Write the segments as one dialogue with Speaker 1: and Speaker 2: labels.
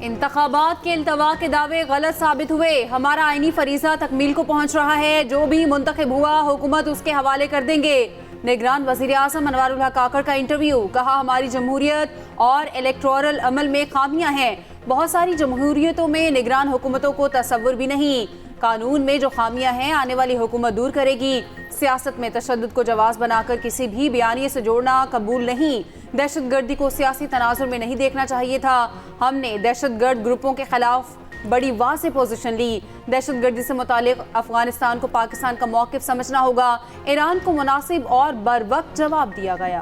Speaker 1: इंतखाबात के इल्तवा के दावे गलत साबित हुए। हमारा आईनी फरीजा तकमील को पहुंच रहा है। जो भी मुंतखब हुआ हुकूमत उसके हवाले कर देंगे। निगरान वज़ीर आज़म अनवारुल हक काकड़ का इंटरव्यू। कहा, हमारी जमहूरियत और इलेक्टोरल अमल में खामियां हैं। बहुत सारी जमहूरियतों में निगरान हुकूमतों को तसव्वुर भी नहीं। कानून में जो खामियां हैं आने वाली हुकूमत दूर करेगी। सियासत में तशद्दुद को जवाज़ बनाकर किसी भी बयानिए से जोड़ना कबूल नहीं। दहशत गर्दी को सियासी तनाजुर में नहीं देखना चाहिए था। हमने दहशत गर्द ग्रुपों के खिलाफ बड़ी वाज़ेह पोजीशन ली। दहशत गर्दी से मुतालिक अफगानिस्तान को पाकिस्तान का मौक़िफ़ समझना होगा। ईरान को मुनासिब और बरवक्त जवाब दिया गया।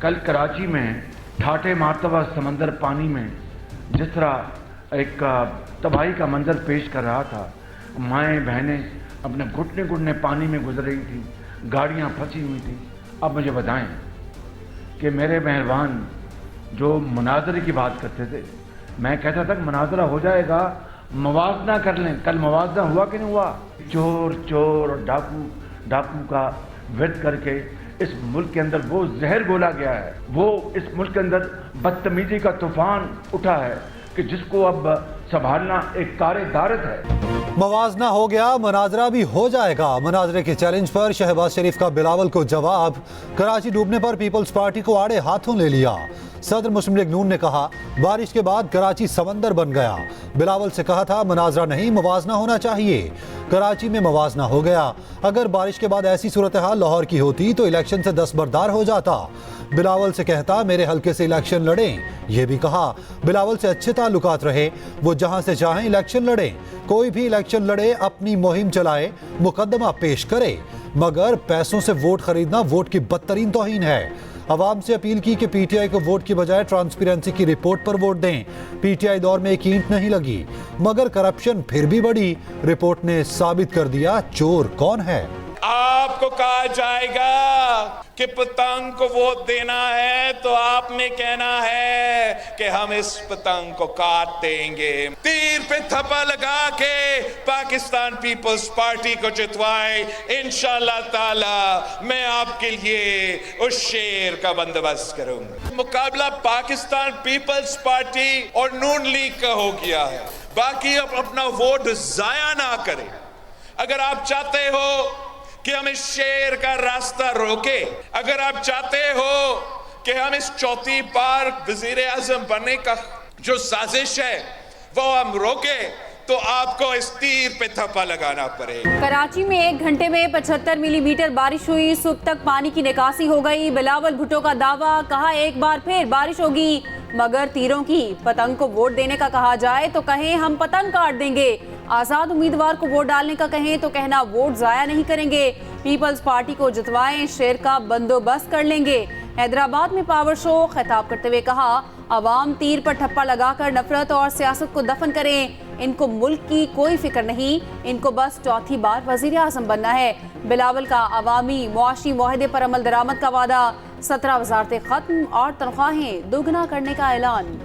Speaker 2: कल कराची में ठाटे मारतबा समंदर पानी में जिस तरह एक तबाही का मंजर पेश कर रहा था, माएँ बहनें अपने घुटने घुटने पानी में गुजर रही थी, गाड़ियाँ फंसी हुई थी। अब मुझे बताएं कि मेरे मेहरबान जो मुनाजरे की बात करते थे, मैं कहता था कि मुनाजरा हो जाएगा, मवाजना कर लें। कल मवाजना हुआ कि नहीं हुआ? चोर चोर और डाकू डाकू का विद करके इस मुल्क के अंदर वो जहर घोला गया है। वो इस मुल्क के अंदर बदतमीजी का तूफान उठा है कि जिसको अब संभालना एक कारे दारत है।
Speaker 3: मवाजना हो गया, मनाजरा भी हो जाएगा। मनाजरे के चैलेंज पर शहबाज शरीफ का बिलावल को जवाब। कराची डूबने पर पीपल्स पार्टी को आड़े हाथों ले लिया। सदर मुस्लिम लीग नून ने कहा, बारिश के बाद कराची समंदर बन गया। बिलावल से कहा था मनाजरा नहीं मवाजना होना चाहिए। कराची में मवाजना हो गया। अगर बारिश के बाद ऐसी सूरत हाल लाहौर की होती तो इलेक्शन से दस्तबरदार हो जाता। बिलावल से कहता मेरे हल्के से इलेक्शन लड़ें। यह भी कहा बिलावल से अच्छे ताल्लुकात रहे, वो जहां से चाहें इलेक्शन लड़ें। कोई भी इलेक्शन लड़े, अपनी मुहिम चलाए, मुकदमा पेश करे, मगर पैसों से वोट खरीदना वोट की बदतरीन तौहीन है। अवाम से अपील की कि पीटीआई को वोट की बजाय ट्रांसपेरेंसी की रिपोर्ट पर वोट दें। पीटीआई दौर में एक ईंट नहीं लगी, मगर करप्शन फिर भी बढ़ी। रिपोर्ट ने साबित कर दिया चोर कौन है।
Speaker 4: आपको कहा जाएगा कि पतंग को वोट देना है तो आपने कहना है कि हम इस पतंग को काट देंगे। तीर पे थप्पा लगा के पाकिस्तान पीपल्स पार्टी को जितवाए। इंशाअल्लाह ताला मैं आपके लिए उस शेर का बंदोबस्त करूंगा। मुकाबला पाकिस्तान पीपल्स पार्टी और नून लीग का हो गया है। बाकी अब अपना वोट जाया ना करें। अगर आप चाहते हो कि हम इस शेर का रास्ता रोके, अगर आप चाहते हो कि हम इस चौथी बार वजीर आजम बनने का जो साजिश है वो हम रोके, तो आपको इस तीर पे थप्पा लगाना पड़ेगा।
Speaker 1: कराची में 1 घंटे में 75 मिलीमीटर बारिश हुई। सुबह तक पानी की निकासी हो गई। बिलावल भुट्टो का दावा। कहा एक बार फिर बारिश होगी, मगर तीरों की। पतंग को वोट देने का कहा जाए तो कहें हम पतंग काट देंगे। आजाद उम्मीदवार को वोट डालने का कहें तो कहना वोट जाया नहीं करेंगे। पीपल्स पार्टी को जितवाएं, शेर का बंदोबस्त कर लेंगे। हैदराबाद में पावर शो खिताब करते हुए कहा, अवाम तीर पर ठप्पा लगाकर नफरत और सियासत को दफन करें। इनको मुल्क की कोई फिक्र नहीं, इनको बस चौथी बार वजीर आजम बनना है। बिलावल का अवामी मुआशी मुआहदे पर अमल दरामद का वादा। 17 वजारतें खत्म और तनख्वाहें दोगुना करने का ऐलान।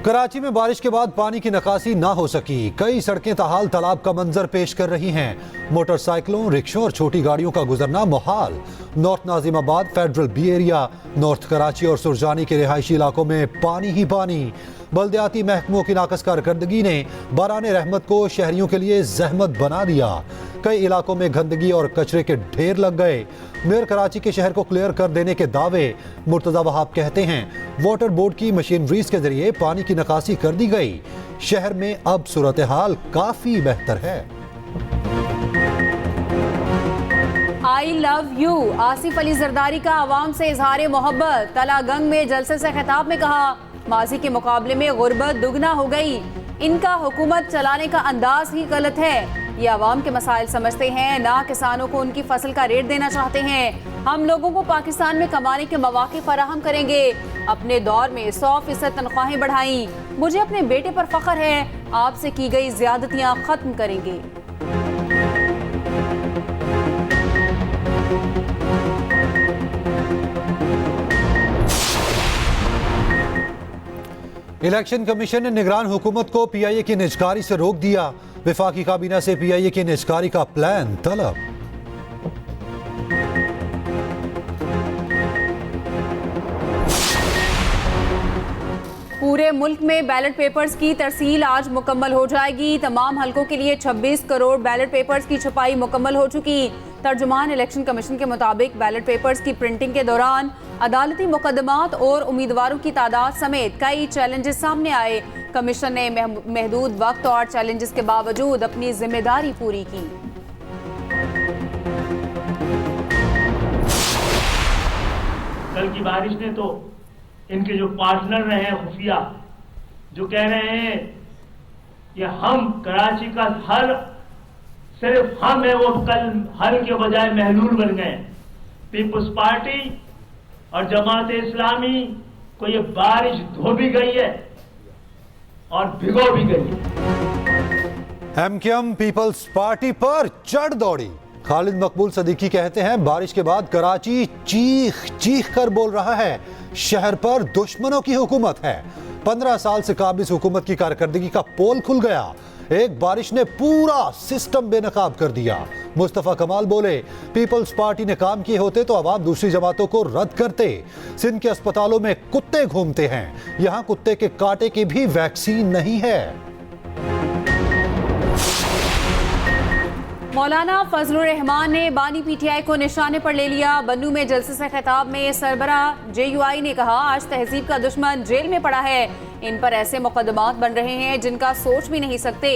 Speaker 3: कराची में बारिश के बाद पानी की निकासी ना हो सकी। कई सड़कें ताहाल तालाब का मंजर पेश कर रही हैं। मोटरसाइकिलों, रिक्शों और छोटी गाड़ियों का गुजरना मुहाल। North Nazimabad, federal B area, north Karachi और सुरजानी के रिहायशी इलाकों में पानी ही पानी। बल्दियाती महकमों की नाकस कारकर्दगी ने बाराने रहमत को शहरियों के लिए जहमत बना दिया। कई इलाकों में गंदगी और कचरे के ढेर लग गए। मेयर कराची के शहर को क्लियर कर देने के दावे। मुर्तजा वहाब कहते हैं वाटर बोर्ड की मशीनरीज के जरिए पानी की निकासी कर दी गई। शहर में अब सूरत हाल काफी बेहतर है।
Speaker 1: I love you. Asif Ali Zardari का आवाम से इजहार मोहब्बत। तलागंग में जलसे से खिताब में कहा, माजी के मुकाबले में गुर्बत दुगना हो गई। इनका हुकूमत चलाने का अंदाज ही गलत है। ये आवाम के मसाइल समझते हैं, ना किसानों को उनकी फसल का रेट देना चाहते हैं। हम लोगों को पाकिस्तान में कमाने के मौके फराहम करेंगे। अपने दौर में 100% तनख्वाहें बढ़ाई। मुझे अपने बेटे पर फख्र है। आपसे की गई ज्यादतियां खत्म करेंगे।
Speaker 3: इलेक्शन कमीशन ने निगरान हुकूमत को पीआईए की निजकारी से रोक दिया। विफाकी काबीना से पीआईए की निजकारी का प्लान तलब।
Speaker 1: पूरे मुल्क में बैलेट पेपर्स की तरसील आज मुकम्मल हो जाएगी। तमाम हलकों के लिए 26 करोड़ बैलेट पेपर्स की छपाई मुकम्मल हो चुकी। तर्जुमान इलेक्शन कमीशन के मुताबिक बैलेट पेपर्स की प्रिंटिंग के दौरान अदालती मुकदमात और उम्मीदवारों की तादाद समेत कई चैलेंजेस सामने आए। कमीशन ने महदूद वक्त और चैलेंजेस के बावजूद अपनी जिम्मेदारी पूरी की।
Speaker 5: कल की बारिश ने तो इनके जो पार्टनर रहे हैं खुफिया, जो कह रहे हैं कि हम कराची का हर सिर्फ हम है, वो कल हल के बजाय महलूल बन गए। पीपुल्स पार्टी और जमात इस्लामी को ये बारिश धो भी गई है और भिगो भी गई है।
Speaker 3: एमकेएम पीपल्स पार्टी पर चढ़ दौड़ी। खालिद मकबूल सदीकी कहते हैं बारिश के बाद कराची चीख चीख कर बोल रहा है शहर पर दुश्मनों की हुकूमत है। 15 साल से काबिज हुकूमत की कारकर्दगी का पोल खुल गया। एक बारिश ने पूरा सिस्टम बेनकाब कर दिया। मुस्तफा कमाल बोले पीपल्स पार्टी ने काम किए होते तो अवाम दूसरी जमातों को रद्द करते। सिंध के अस्पतालों में कुत्ते घूमते हैं, यहां कुत्ते के कांटे की भी वैक्सीन नहीं है।
Speaker 1: मौलाना फजलुर रहमान ने बानी पीटीआई को निशाने पर ले लिया। बन्नू में जलसे से खिताब में सरबरा जेयूआई ने कहा आज तहजीब का दुश्मन जेल में पड़ा है। इन पर ऐसे मुकदमात बन रहे हैं जिनका सोच भी नहीं सकते।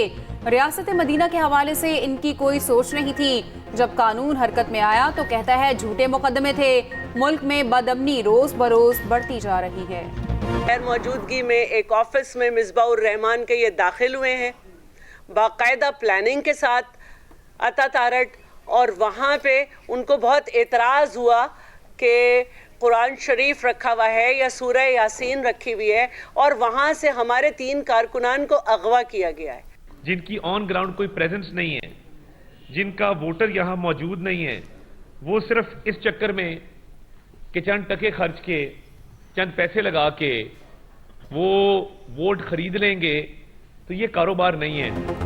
Speaker 1: रियासत मदीना के हवाले से इनकी कोई सोच नहीं थी। जब कानून हरकत में आया तो कहता है झूठे मुकदमे थे। मुल्क में बदअमनी रोज बरोज बढ़ती जा रही है।
Speaker 6: गैर मौजूदगी में एक ऑफिस में मिसबाउर रहमान के ये दाखिल हुए हैं बाकायदा प्लानिंग के साथ अता तारट, और वहाँ पे उनको बहुत एतराज़ हुआ कि कुरान शरीफ रखा हुआ है या सूरह यासीन रखी हुई है, और वहाँ से हमारे 3 कारकुनान को अगवा किया गया है।
Speaker 7: जिनकी ऑन ग्राउंड कोई प्रेजेंस नहीं है, जिनका वोटर यहाँ मौजूद नहीं है, वो सिर्फ इस चक्कर में कि चंद टके खर्च के, चंद पैसे लगा के वो वोट खरीद लेंगे, तो ये कारोबार नहीं है।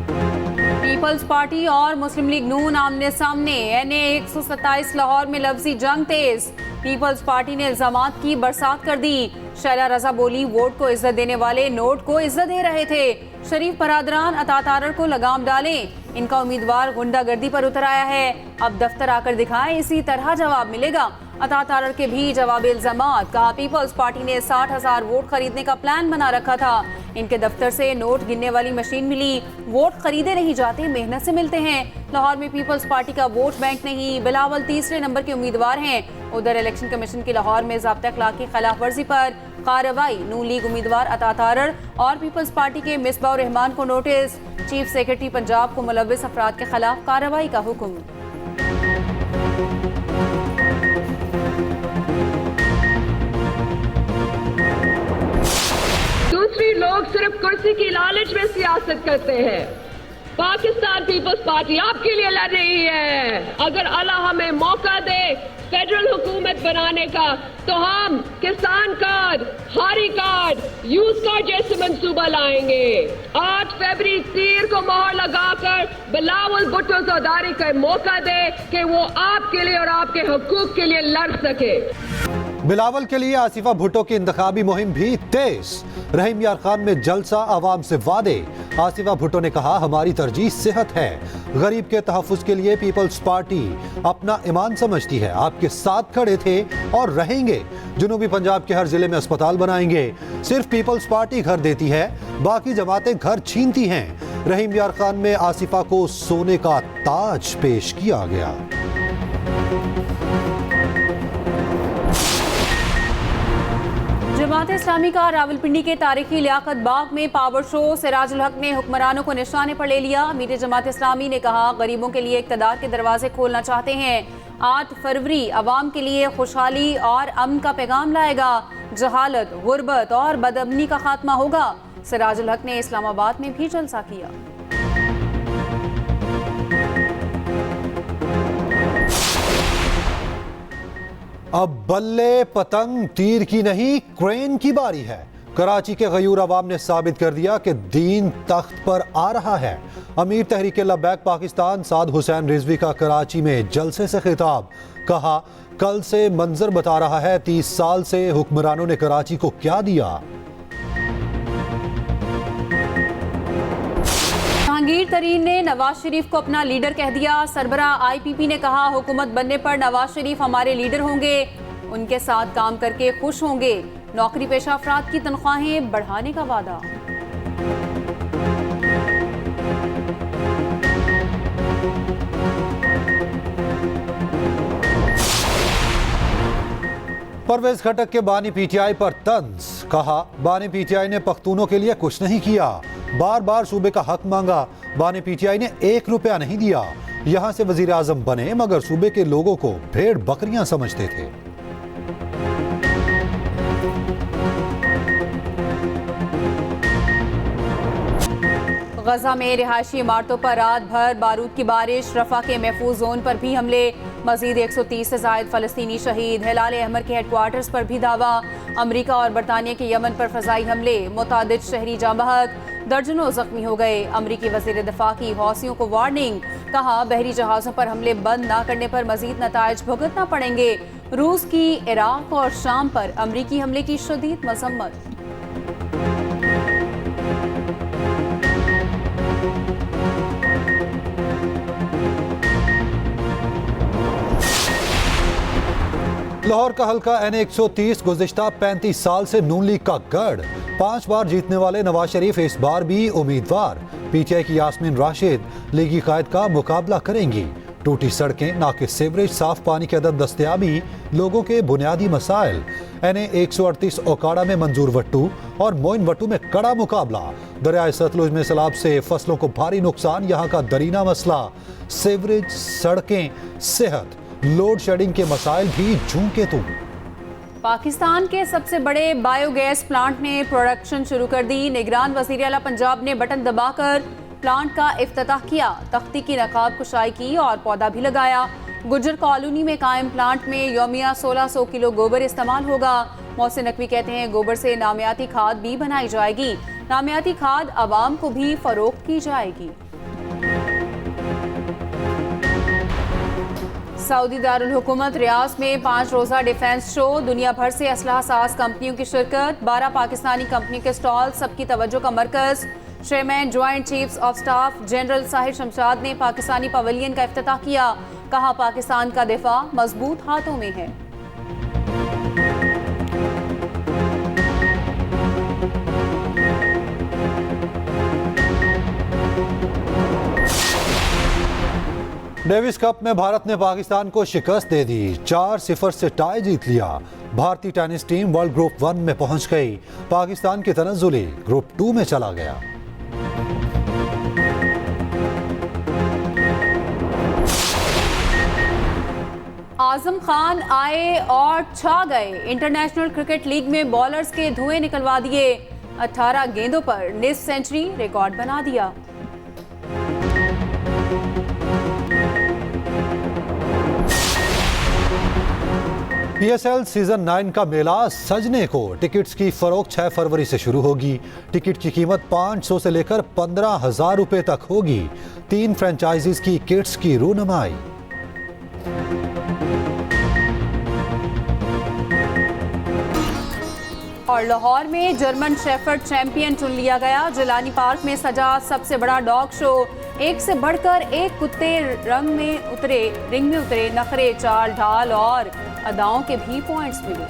Speaker 1: पीपल्स पार्टी और मुस्लिम लीग नून आमने सामने। एनए 127 लाहौर में लफ्जी जंग तेज। पीपल्स पार्टी ने इल्जामात की बरसात कर दी। शैला रजा बोली वोट को इज्जत देने वाले नोट को इज्जत दे रहे थे। शरीफ बरादरान अता तारड़ को लगाम डालें। इनका उम्मीदवार गुंडागर्दी पर उतर आया है। अब दफ्तर आकर दिखाएं, इसी तरह जवाब मिलेगा। अता तारड़ के भी जवाब इल्जामात। कहा पीपल्स पार्टी ने 60,000 वोट खरीदने का प्लान बना रखा था। इनके दफ्तर से नोट गिनने वाली मशीन मिली। वोट खरीदे नहीं जाते, मेहनत से मिलते हैं। लाहौर में पीपल्स पार्टी का वोट बैंक नहीं। बिलावल तीसरे नंबर के उम्मीदवार हैं। उधर इलेक्शन कमीशन की लाहौर में ज़ाब्ता अखलाक की खिलाफ वर्जी पर कार्रवाई। नून लीग उम्मीदवार अता तारड़ और पीपल्स पार्टी के मिसबाउर रहमान को नोटिस। चीफ सेक्रेटरी पंजाब को मुलव्विस अफराद के खिलाफ कार्रवाई का हुक्म।
Speaker 8: दूसरी लोग सिर्फ कुर्सी की लालच में सियासत करते हैं। पाकिस्तान पीपल्स पार्टी आपके लिए लड़ रही है। अगर अल्लाह हमें मौका दे फेडरल हुकूमत बनाने का, तो हम किसान कार्ड, हारी कार्ड, यूथ कार्ड जैसे मंसूबा लाएंगे। 8 फरवरी तीर को मोहर लगाकर बिलावल भुट्टो ज़रदारी का मौका दे कि वो आपके लिए और आपके हुकूक के लिए लड़ सके।
Speaker 3: बिलावल के लिए आसिफा भुट्टो की इंतखाबी मुहिम भी तेज। रहीम यार खान में जलसा, आवाम से वादे। आसिफा भुट्टो ने कहा हमारी तरजीह सेहत है। गरीब के तहफ़्फ़ुज़ के लिए पीपल्स पार्टी अपना ईमान समझती है। आपके साथ खड़े थे और रहेंगे। जनूबी पंजाब के हर जिले में अस्पताल बनाएंगे। सिर्फ पीपल्स पार्टी घर देती है, बाकी जमातें घर छीनती हैं। रहीम यार खान में आसिफा को सोने का ताज पेश किया गया।
Speaker 1: जमात इस्लामी का रावलपिंडी के तारीखी लियाकत बाग में पावर शो। सिराजुल हक ने हुक्मरानों को निशाने पर ले लिया। मीर जमात इस्लामी ने कहा गरीबों के लिए इक़्तिदार के दरवाजे खोलना चाहते हैं। 8 फरवरी अवाम के लिए खुशहाली और अमन का पैगाम लाएगा। जहालत, गुर्बत और बदअमनी का खात्मा होगा। सिराजुल हक ने इस्लामाबाद में भी जलसा किया।
Speaker 3: अब बल्ले पतंग तीर की नहीं क्रेन की बारी है। कराची के गयूर अवाम ने साबित कर दिया कि दीन तख्त पर आ रहा है। अमीर तहरीक लब्बैक पाकिस्तान साद हुसैन रिजवी का कराची में जलसे से खिताब। कहा कल से मंजर बता रहा है 30 साल से हुक्मरानों ने कराची को क्या दिया।
Speaker 1: शहीद तरीन ने नवाज शरीफ को अपना लीडर कह दिया। सरबरा IPP ने कहा, हुकूमत बनने पर नवाज शरीफ हमारे लीडर होंगे, उनके साथ काम करके खुश होंगे। नौकरी पेशा अफराद की तनख्वाहें बढ़ाने का वादा।
Speaker 3: परवेज खटक के बानी PTI पर तंज, कहा बानी PTI ने पख्तूनों के लिए कुछ नहीं किया, बार बार सूबे का हक मांगा, बानी PTI ने 1 रुपया नहीं दिया। यहां से वजीर आजम बने मगर सूबे के लोगों को भेड़ बकरियां समझते थे।
Speaker 1: गजा में रिहायशी इमारतों पर रात भर बारूद की बारिश, रफा के महफूज जोन पर भी हमले, मजीद 130 से जायद फलस्तीनी शहीद। हिलाल अहमर के हेडक्वार्टर्स पर भी दावा, अमरीका और बरतानिया के यमन पर फजाई हमले, मुतादिद शहरी जाँ बहक, दर्जनों जख्मी हो गए। अमरीकी वजीर दिफा की हौसियों को वार्निंग, कहा बहरी जहाज़ों पर हमले बंद न करने पर मजीद नताइज भुगतना पड़ेंगे। रूस की इराक और शाम पर अमरीकी हमले की शदीद मजम्मत।
Speaker 3: लाहौर का हल्का N130 गुज़िश्ता 35 साल से नून लीग का गढ़, 5 बार जीतने वाले नवाज शरीफ इस बार भी उम्मीदवार। PTI की यास्मीन राशिद लीगी कायद का मुकाबला करेंगी। टूटी सड़कें, नाकिस सीवरेज, साफ पानी की अदम दस्तयाबी लोगों के बुनियादी मसाइल। NA138 ओकाड़ा में मंजूर वट्टू और मोइन वट्टू में कड़ा मुकाबला। दरियाए सतलुज में सैलाब से फसलों को भारी नुकसान, यहाँ का दरीना मसला। सीवरेज, सड़कें, सेहत, लोड शेडिंग के मसाइल भी झूम तुम।
Speaker 1: पाकिस्तान के सबसे बड़े बायोगैस प्लांट ने प्रोडक्शन शुरू कर दी। निगरान वज़ीर आला पंजाब ने बटन दबाकर प्लांट का इफ्तिताह किया, तख्ती की नकाब कुशाई की और पौधा भी लगाया। गुज्जर कॉलोनी में कायम प्लांट में यौमिया 1600 किलो गोबर इस्तेमाल होगा। मोहसिन नकवी कहते हैं गोबर से नामियाती खाद भी बनाई जाएगी। नामियाती खाद आवाम को भी फरोख्त की जाएगी। सऊदी दारुल हुकूमत रियाज में 5 रोज़ा डिफेंस शो, दुनिया भर से असलहा साज कंपनियों की शिरकत, 12 पाकिस्तानी कंपनी के स्टॉल सबकी तवज्जो का मरकज। Chairman joint chiefs of staff general Sahir Shamshad ने पाकिस्तानी पवेलियन का इफ्तिताह किया, कहा पाकिस्तान का दिफा मजबूत हाथों में है।
Speaker 3: डेविस कप में भारत ने पाकिस्तान को शिकस्त दे दी, 4-0 से टाई जीत लिया। भारतीय टेनिस टीम वर्ल्ड ग्रुप 1 में पहुंच गई। पाकिस्तान की तनज़्ज़ुली ग्रुप 2 में चला गया।
Speaker 1: आजम खान आए और छा गए। इंटरनेशनल क्रिकेट लीग में बॉलर्स के धुएं निकलवा दिए। 18 गेंदों पर निस्फ सेंचुरी रिकॉर्ड बना दिया।
Speaker 3: PSL सीजन 9 का मेला सजने को। टिकट्स की फरोख्त 6 फरवरी से शुरू होगी। टिकट की कीमत 500 से लेकर 15,000 रुपए तक होगी। 3 फ्रेंचाइजीज की किट्स की रूनुमाई।
Speaker 1: और लाहौर में जर्मन शेफर्ड चैंपियन चुन लिया गया। जिलानी पार्क में सजा सबसे बड़ा डॉग शो, एक से बढ़कर एक कुत्ते रिंग में उतरे, नखरे, चाल ढाल और अदाओं के भी पॉइंट्स मिले।